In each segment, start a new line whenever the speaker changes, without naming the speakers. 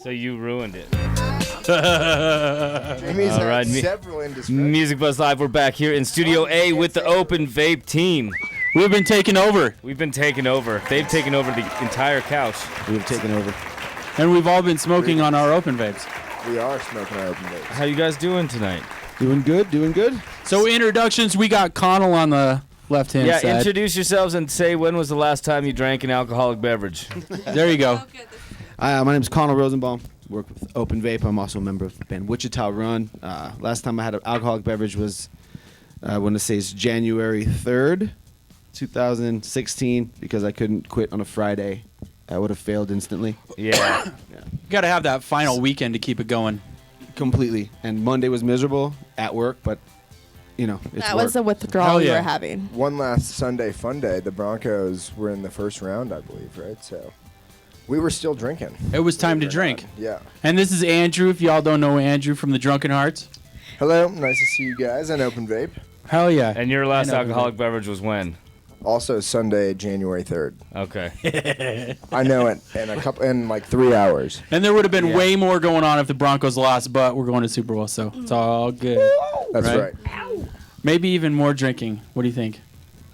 So you ruined it.
Jamie's had several indiscretions.
Music Buzz Live, we're back here in Studio A with the Open Vape team.
We've been taking over.
We've been taking over. They've taken over the entire couch.
We've taken over.
And we've all been smoking on our open vapes.
We are smoking our open vapes.
How you guys doing tonight?
Doing good, doing good.
So introductions, we got Connell on the left-hand side.
Yeah, introduce yourselves and say when was the last time you drank an alcoholic beverage.
There you go.
My name is Connell Rosenbaum. Work with Open Vape. I'm also a member of the band Wichita Run. Last time I had an alcoholic beverage was, I want to say it's January 3rd, 2016, because I couldn't quit on a Friday. I would have failed instantly.
Yeah.
You got to have that final weekend to keep it going.
Completely. And Monday was miserable at work, but, you know, it's
That
work.
was the withdrawal you were having.
One last Sunday fun day. The Broncos were in the first round, I believe, right? So we were still drinking.
It was time to drink.
Yeah.
And this is Andrew, if y'all don't know Andrew from the Drunken Hearts.
Hello. Nice to see you guys on Open Vape.
Hell yeah.
And your last alcoholic beverage was when?
Also Sunday, January 3rd.
Okay.
I know it in like 3 hours.
And there would have been way more going on if the Broncos lost, but we're going to Super Bowl, so it's all good.
That's right.
Maybe even more drinking. What do you think?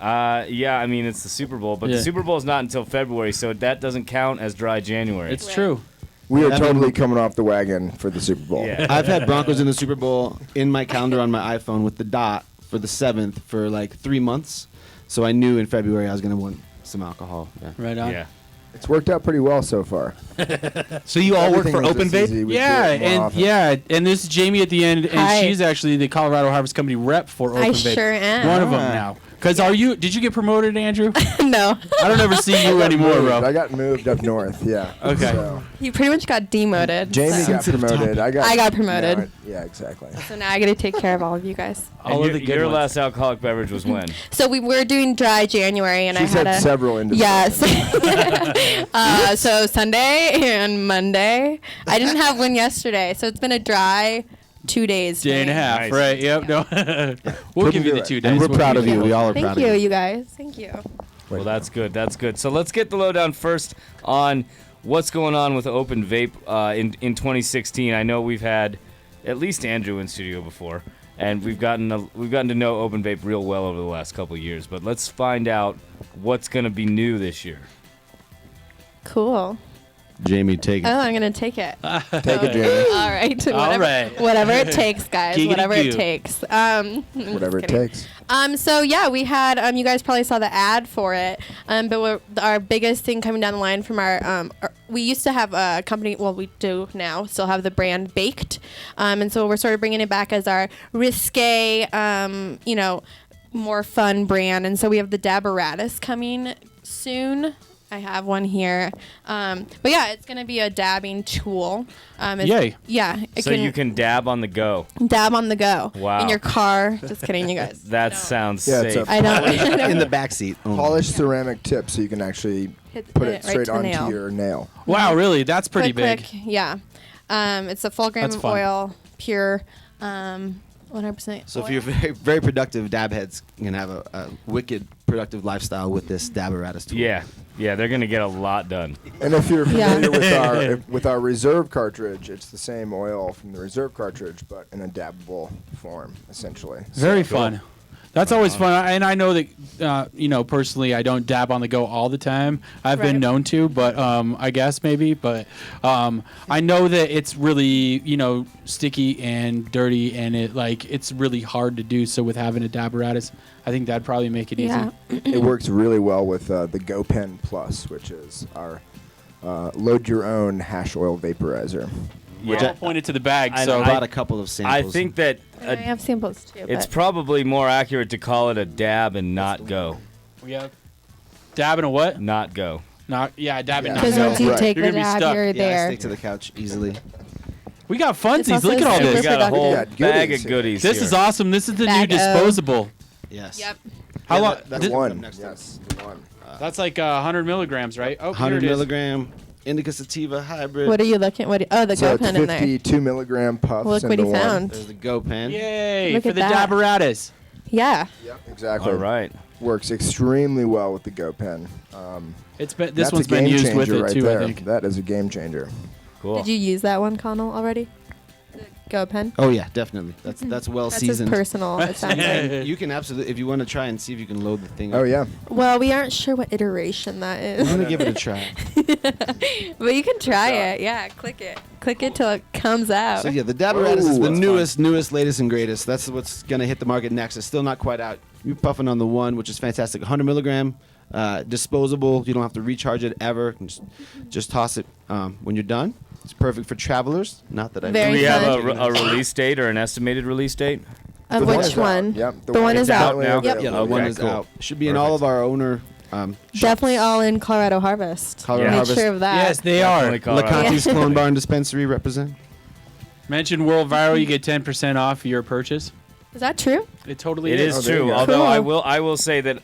Yeah, I mean, it's the Super Bowl, but the Super Bowl is not until February, so that doesn't count as dry January.
It's true.
We are totally coming off the wagon for the Super Bowl.
Yeah.
I've had Broncos in the Super Bowl in my calendar on my iPhone with the dot for the 7th for like 3 months. So I knew in February I was going to want some alcohol. Yeah.
Right on.
Yeah.
It's worked out pretty well so far.
So you all work
Everything
for
was
Open
this easy.
Vape?
We do it more often.
And this is Jamie at the end, and
Hi.
she's actually the Colorado Harvest Company rep for Open
I
Vape.
sure am.
One of them now. Because did you get promoted, Andrew?
No.
I don't ever see you anymore, bro.
I got moved up north, yeah.
Okay.
So
You pretty much got demoted.
Jamie
so.
got promoted. I got
promoted.
no, yeah, exactly.
So now I got to take care of all of you guys.
All
And
of the good
your
ones.
last alcoholic beverage was when?
So we were doing dry January, and
She's
I had
had several
Yes.
indiscretions.
So Sunday and Monday. I didn't have one yesterday, so it's been a dry 2 days.
Day and a half,
Nice.
right? Yep. No. We'll give you
do
the
it.
2 days.
And we're
We'll
proud
give
of you. We all are proud
Thank
of
you,
you.
you guys. Thank you.
Well, that's good. That's good. So let's get the lowdown first on what's going on with Open Vape in 2016. I know we've had at least Andrew in studio before, and we've gotten to know Open Vape real well over the last couple of years. But let's find out what's going to be new this year.
Cool.
Jamie, take it.
Oh, I'm gonna take it.
Take it, Jamie.
All right.
All
Whatever,
right.
whatever it takes, guys.
Giggity
Whatever
goo.
it takes.
Whatever it takes.
So yeah, we had you guys probably saw the ad for it. But our biggest thing coming down the line from we used to have a company. Well, we do now. Still have the brand Baked. And so we're sort of bringing it back as our risque, more fun brand. And so we have the Dabberatus coming soon. I have one here. But yeah, it's going to be a dabbing tool.
Yay.
Yeah.
So you can dab on the go.
dab on the go.
Wow.
In your car. Just kidding, you guys.
That sounds
Yeah, it's
safe.
I don't.
In the backseat.
Polished ceramic tip so you can actually put it
right
straight
to the
onto
nail.
your nail.
Wow, really? That's pretty
Click,
big.
click. Yeah. It's a full gram
That's
of
fun.
oil, pure, 100%.
So if you're very, very productive dab heads, you can have a wicked productive lifestyle with this Dabberatus tool.
Yeah. Yeah, they're going to get a lot done.
And if you're
Yeah.
familiar with our reserve cartridge, it's the same oil from the reserve cartridge, but in a dabbable form, essentially.
Very fun. That's always fun. And I know that, personally, I don't dab on the go all the time. I've been
Right.
known to, but I guess maybe. But I know that it's really, sticky and dirty, and it's really hard to do. So with having a Dabberatus, I think that'd probably make it easy.
Yeah.
It works really well with the Go Pen Plus, which is our load your own hash oil vaporizer.
Which I pointed to the bag,
I-
so
I bought a couple of samples.
I think that
I have samples too.
it's
but-
probably more accurate to call it a dab and not go.
yeah. Dabbing a what?
Not go.
Dabbing
Yeah.
not
Because
go.
once you
Right.
take
You're
the
gonna be
dab,
stuck.
you're
yeah, I
there.
stick to the couch easily.
We got
It's
funsies.
also
Look at all
super
We
this.
got a whole
Yeah,
bag
goodies
of
here.
goodies
This
here.
is awesome. This is the new
Bag-o.
disposable.
Yes.
Yep.
How
Yeah,
long?
that's
The one.
next to
Yes, the one.
That's like 100 milligrams, right? Oh,
100
here it is.
milligram indica sativa hybrid.
What are you looking? The
So
Go
it's
Pen in there.
52 milligram puffs
Look
into
what he
one.
found.
There's the Go Pen.
Yay!
Look
for
at
the
that.
Dabberatus.
Yeah.
Yep, exactly.
All right.
Works extremely well with the Go Pen.
This
That's
one's
a
been
game
used with
changer
it
right
too,
there.
I think.
That is a game changer.
Cool.
Did you use that one, Connell, already? The Go Pen?
Oh yeah, definitely. That's well
That's his
seasoned.
personal. It sounds like.
And you can absolutely, if you want to try and see if you can load the thing.
Oh
up.
yeah.
Well, we aren't sure what iteration that
I'm
is.
gonna give it a try.
But you can try it. Yeah, click it. Click it till it comes out.
So yeah, the Daberatus is the
Ooh, that's
newest, latest, and greatest. That's what's gonna hit the market next. It's still not quite out. You're puffing on the one, which is fantastic. 100 milligram, disposable. You don't have to recharge it ever. Just toss it when you're done. It's perfect for travelers. Not that I.
Do
Very
we have
fun.
a release date or an estimated release date?
Of
The
which
is out.
one?
Yep.
The one is out.
now?
Yep.
Yeah, the
Okay,
one is
cool.
out. Should be in all of our owner.
Definitely all in Colorado Harvest.
Colorado
Make
Harvest.
sure of that.
Yes, they
Definitely
are.
Colorado.
Lacanti's
Yeah.
Clone Bar and Dispensary represent.
Mention World Viral, you get 10% off your purchase.
Is that true?
It totally
It
is.
is
there you
true.
go.
Although
Cool.
I will say that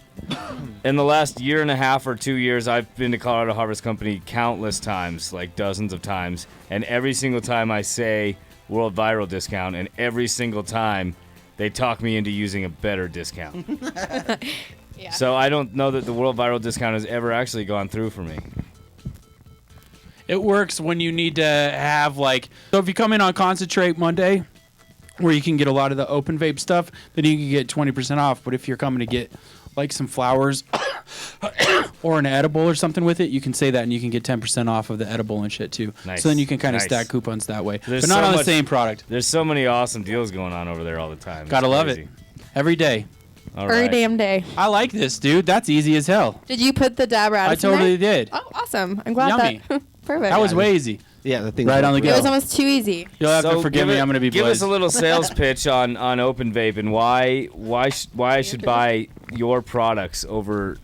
in the last year and a half or 2 years, I've been to Colorado Harvest Company countless times, like dozens of times, and every single time I say World Viral discount, and every single time they talk me into using a better discount.
Yeah.
So I don't know that the World Viral discount has ever actually gone through for me.
It works when you need to have so if you come in on Concentrate Monday, where you can get a lot of the open vape stuff, then you can get 20% off. But if you're coming to get some flowers or an edible or something with it, you can say that and you can get 10% off of the edible and shit too.
Nice.
So then you can kind of
Nice.
stack coupons that way.
There's
but not
so
on the
much-
same product.
There's so many awesome deals going on over there all the time. It's
Gotta love
crazy.
it. Every day.
All
Every
right.
damn day.
I like this, dude. That's easy as hell.
Did you put the Daberatus
I
in there?
totally did.
Oh, awesome. I'm glad
Yummy.
that. Perfect.
That was way easy.
Yeah, the thing.
Right on the
It
go.
was almost too easy.
You'll have
So
to forgive me. I'm going to be
give
blessed.
us a little sales pitch on Open Vape and why I should buy your products over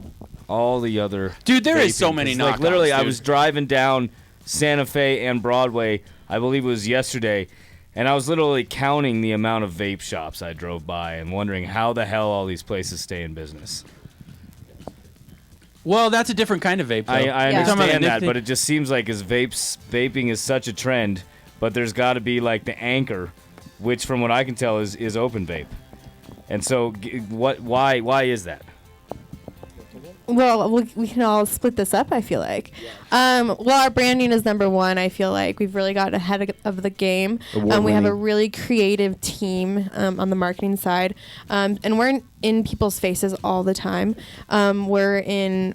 all the other.
Dude, there is
vaping.
so many
'Cause, like
knockoffs,
literally, I
dude.
was driving down Santa Fe and Broadway. I believe it was yesterday, and I was literally counting the amount of vape shops I drove by and wondering how the hell all these places stay in business.
Well, that's a different kind of vape, though.
I
You're talking about
understand
a
that,
nicotine-
but it just seems like as vaping is such a trend, but there's got to be like the anchor, which from what I can tell is Open Vape. And so, why is that?
Well, we can all split this up, I feel like. Well, our branding is number one. I feel like we've really gotten ahead of the game. We have a
Award-winning.
really creative team on the marketing side. And we're in people's faces all the time. We're a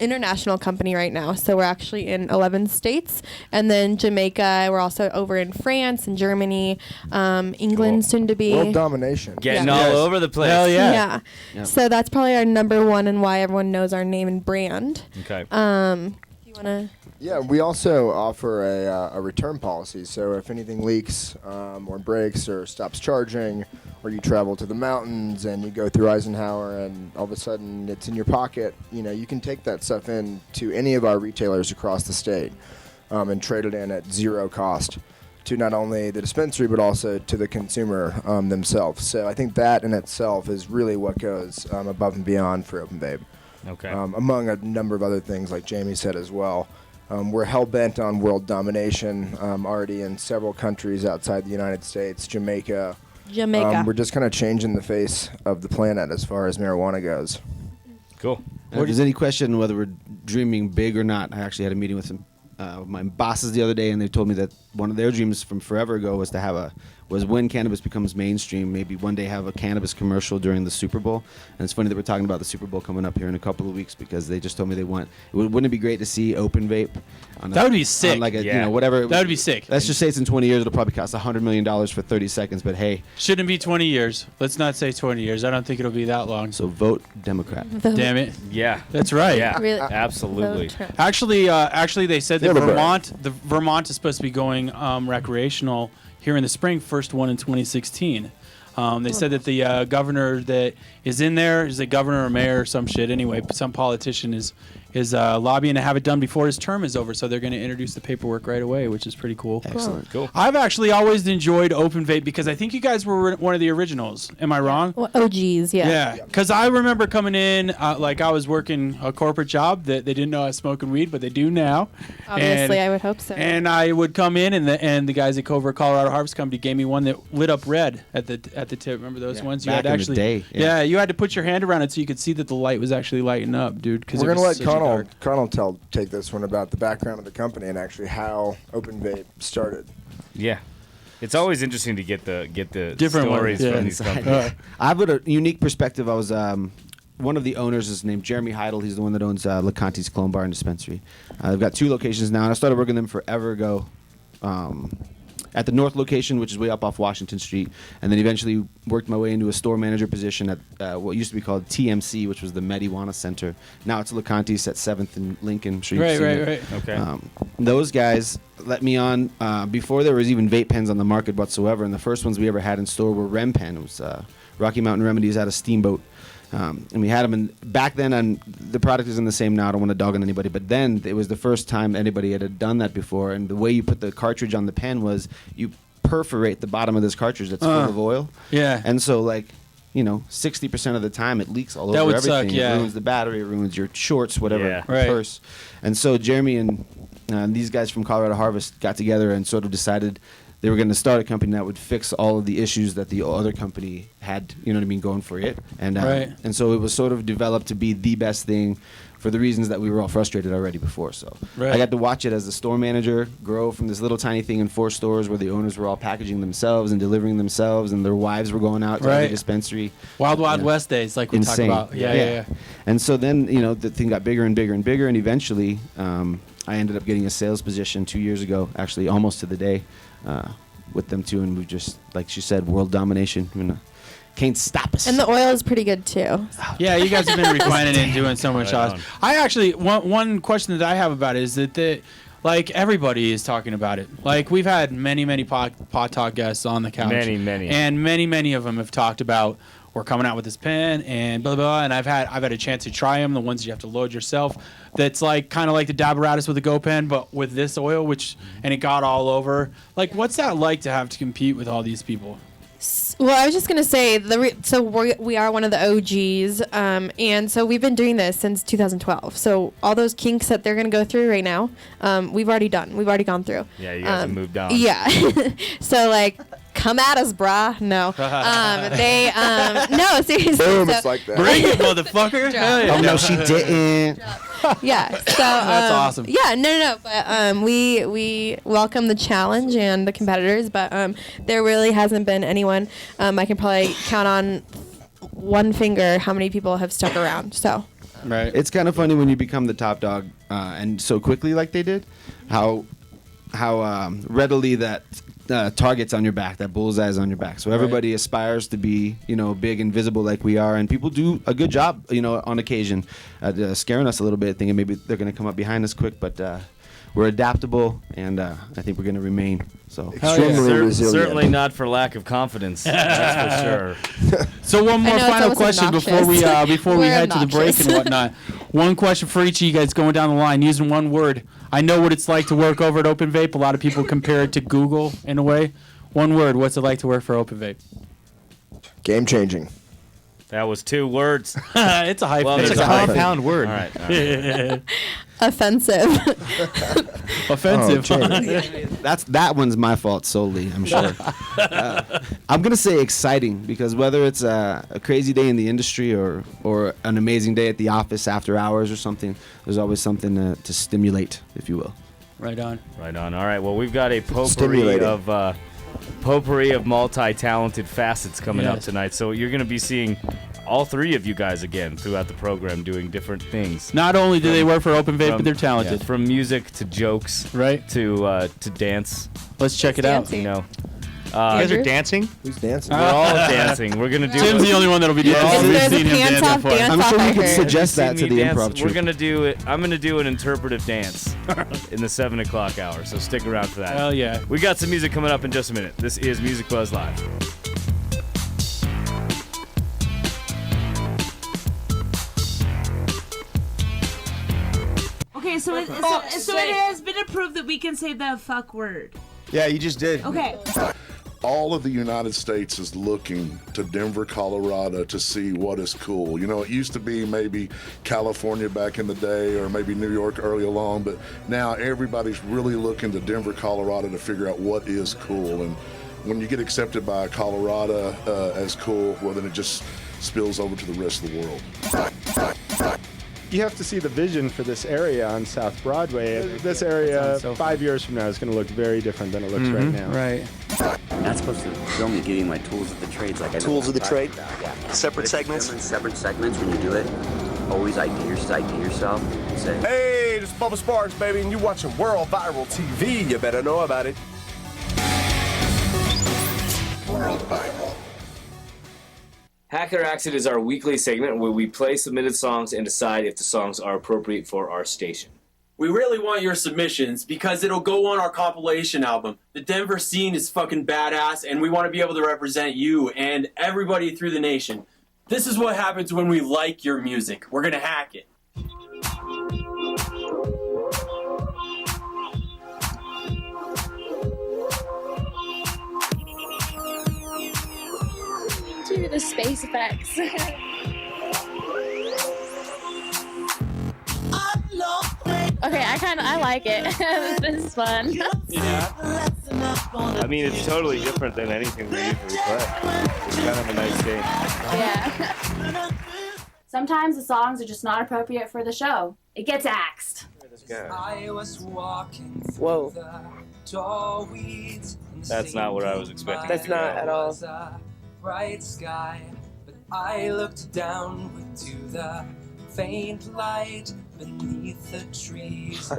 international company right now. So we're actually in 11 states. And then Jamaica, we're also over in France and Germany, England
Cool.
soon to be.
World domination.
Getting
Yeah.
all
Yes.
over the place.
Hell yeah.
Yeah.
Yeah.
So that's probably our number one and why everyone knows our name and brand.
Okay.
You want to?
Yeah, we also offer a return policy. So if anything leaks or breaks or stops charging, or you travel to the mountains and you go through Eisenhower and all of a sudden it's in your pocket, you can take that stuff in to any of our retailers across the state and trade it in at zero cost to not only the dispensary but also to the consumer themselves. So I think that in itself is really what goes above and beyond for Open Vape.
Okay.
Among a number of other things, like Jamie said as well. We're hell-bent on world domination, already in several countries outside the United States, Jamaica. We're just kind of changing the face of the planet as far as marijuana goes.
Cool.
If there's any question whether we're dreaming big or not, I actually had a meeting with some my bosses the other day, and they told me that one of their dreams from forever ago was to was when cannabis becomes mainstream, maybe one day have a cannabis commercial during the Super Bowl. And it's funny that we're talking about the Super Bowl coming up here in a couple of weeks because they just told me wouldn't it be great to see Open Vape?
That would be sick.
On like a,
Yeah.
whatever.
That would be sick.
Let's just say it's in 20 years. It'll probably cost $100 million for 30 seconds. But hey,
Shouldn't be 20 years. Let's not say 20 years. I don't think it'll be that long.
so vote Democrat.
Damn it.
Yeah.
That's right.
Yeah.
Really?
Absolutely.
Actually, they said that
Democrat.
Vermont is supposed to be going recreational here in the spring. First one in 2016. They said that the governor that is in there is a governor or mayor or some shit. Anyway, some politician is lobbying to have it done before his term is over. So they're going to introduce the paperwork right away, which is pretty cool.
Excellent.
Cool.
I've actually always enjoyed Open Vape because I think you guys were one of the originals. Am I wrong?
Well, OGs, yeah.
Yeah, because I remember coming in, like I was working a corporate job that they didn't know I was smoking weed, but they do now.
Obviously,
And-
I would hope so.
And I would come in, and the guys at Takeover Colorado Harvest Company gave me one that lit up red at the tip. Remember those
Yeah,
ones?
back in the day,
Yeah. you had to put your hand around it so you could see that the light was actually lighting up, dude. 'cause
We're
it
going to
was
let
such a
Connell take this one about the background of the company and actually how OpenVape started.
Yeah. It's always interesting to get the
Different
stories
ones, yeah.
from these companies.
I've got a unique perspective. I was one of the owners is named Jeremy Heidel. He's the one that owns LeConte's Clone Bar and Dispensary. I've got 2 locations now, and I started working them forever ago. At the north location, which is way up off Washington Street, and then eventually worked my way into a store manager position at what used to be called TMC, which was the Mediwana Center. Now it's LeConte's at 7th and Lincoln. I'm sure you've seen it.
Right.
Okay.
Those guys let me on before there was even vape pens on the market whatsoever, and the first ones we ever had in store were Rem Pen. It was Rocky Mountain Remedies out of Steamboat. And we had them, and back then, and the product isn't the same now. I don't want to dog on anybody, but then it was the first time anybody had done that before. And the way you put the cartridge on the pen was you perforate the bottom of this cartridge that's full of oil.
Yeah.
And so, 60% of the time it leaks all
That
over
would
everything.
suck, yeah.
It ruins the battery, it ruins your shorts, whatever,
Yeah.
Right.
purse. And so Jeremy and these guys from Colorado Harvest got together and sort of decided they were going to start a company that would fix all of the issues that the other company had, going for it. And
Right.
and so it was sort of developed to be the best thing for the reasons that we were all frustrated already before. So
Right.
I got to watch it as the store manager grow from this little tiny thing in 4 stores where the owners were all packaging themselves and delivering themselves, and their wives were going out to
Right.
the dispensary.
Wild
Yeah.
West days, like we
Insane.
talked about. Yeah.
And so then, the thing got bigger and bigger and bigger, and eventually I ended up getting a sales position 2 years ago, actually almost to the day, with them too, and we just, like she said, world domination. Can't stop us.
And the oil is pretty good too.
Yeah, you guys have been refining it and doing so much
Right
shots.
on.
I actually one question that I have about it is that everybody is talking about it. Like we've had many PotTalk guests on the couch.
Many.
And many of them have talked about we're coming out with this pen and blah blah. And I've had a chance to try them, the ones you have to load yourself. That's kind of like the Daberatus with the Go Pen, but with this oil, and it got all over. Like, what's that like to have to compete with all these people?
Well, I was just gonna say we are one of the OGs, and so we've been doing this since 2012. So all those kinks that they're gonna go through right now, we've already gone through.
Yeah, you guys have moved on.
Yeah. So come at us, brah. No. No, seriously.
Boom,
so-
it's like that.
Bring it, motherfucker! Hell yeah.
oh no, she didn't.
Yeah. So
That's awesome.
Yeah, no. But we welcome the challenge and the competitors, but there really hasn't been anyone. I can probably count on one finger how many people have stuck around. So.
Right.
It's kind of funny when you become the top dog and so quickly like they did, how readily that target's on your back, that bullseye's on your back. So everybody aspires to be, big and visible like we are, and people do a good job, on occasion, scaring us a little bit, thinking maybe they're going to come up behind us quick, but we're adaptable, and I think we're going to remain. So
Extremely resilient.
Certainly not for lack of confidence. That's for sure.
So one more
I know, it's
final
almost
question before we
obnoxious.
we
We're
head to the break and
obnoxious.
whatnot. One question for each of you guys going down the line, using one word. I know what it's like to work over at OpenVape. A lot of people compare it to Google in a way. One word. What's it like to work for OpenVape?
Game changing.
That was 2 words.
It's a hype.
Well,
thing.
there's
It's
a
a hype.
compound
word.
All right.
Offensive.
Offensive.
that one's my fault solely, I'm sure. I'm gonna say exciting, because whether it's a crazy day in the industry or an amazing day at the office after hours or something, there's always something to stimulate, if you will.
Right on.
Right on. All right. Well, we've got a
Stimulating.
potpourri of multi-talented facets coming up
Yes.
tonight. So you're going to be seeing all 3 of you guys again throughout the program doing different things.
Not only do they work for OpenVape, but they're
Yeah,
talented.
from music to jokes,
Right.
to dance.
Let's check it out.
dancing.
You know,
You guys
Andrew?
are dancing?
Who's dancing?
we're all dancing. We're gonna do.
Tim's the only one that'll be dancing.
If
We've
there's a
seen him
pants
dancing
off,
before.
dance
I'm
off,
sure
I
you could
heard.
suggest
Seen
that to
me
the
dance.
improv
We're
troupe.
gonna do it. I'm gonna do an interpretive dance in the 7 o'clock hour. So stick around for that.
Hell yeah.
We got some music coming up in just a minute. This is Music Buzz Live.
Okay, so it has been approved that we can say the fuck word.
Yeah, you just did.
Okay.
All of the United States is looking to Denver, Colorado to see what is cool. You know, it used to be maybe California back in the day or maybe New York early along, but now everybody's really looking to Denver, Colorado to figure out what is cool. And when you get accepted by Colorado as cool, well, then it just spills over to the rest of the world.
you have to see the vision for this area on South Broadway. This area,
so
5 years from now, is going to look very different than it looks right now.
Right.
I'm not supposed to film you giving my tools of the trades like I know
Tools of the
what I'm
trade?
talking about, yeah.
Separate
But if you
segments?
film in separate segments when you do it. Always ID yourself and say,
Hey, this is Bubba Sparks, baby, and you watching World Viral TV. You better know about it.
World Viral.
Hack It or Axe It is our weekly segment where we play submitted songs and decide if the songs are appropriate for our station.
We really want your submissions because it'll go on our compilation album. The Denver scene is fucking badass, and we want to be able to represent you and everybody through the nation. This is what happens when we like your music. We're gonna hack it.
To the space effects. Okay, I like it. This is fun.
Yeah. I mean, it's totally different than anything we usually play. It's kind of a nice game.
Yeah. Sometimes the songs are just not appropriate for the show. It gets axed.
Whoa.
That's not what I was expecting.
That's not at all.
Bright sky, but I looked down to the faint light beneath the trees.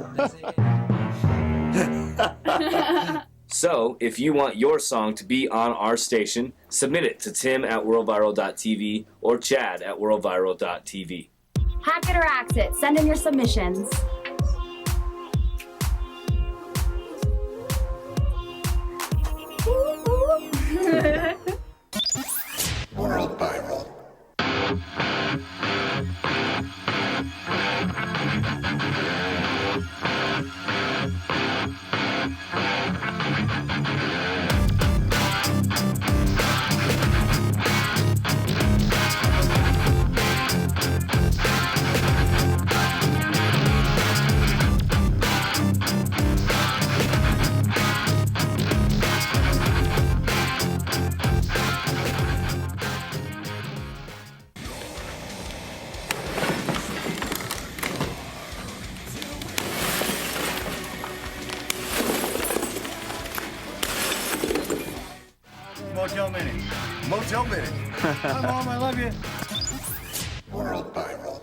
So, if you want your song to be on our station, submit it to tim@worldviral.tv or chad@worldviral.tv.
Hack it or axe it. Send in your submissions.
World Viral.
Motel Minute. Motel Minute. Hi, Mom, I love you.
World Viral.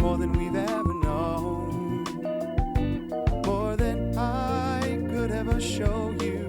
More than we've ever known, more than I could ever show you.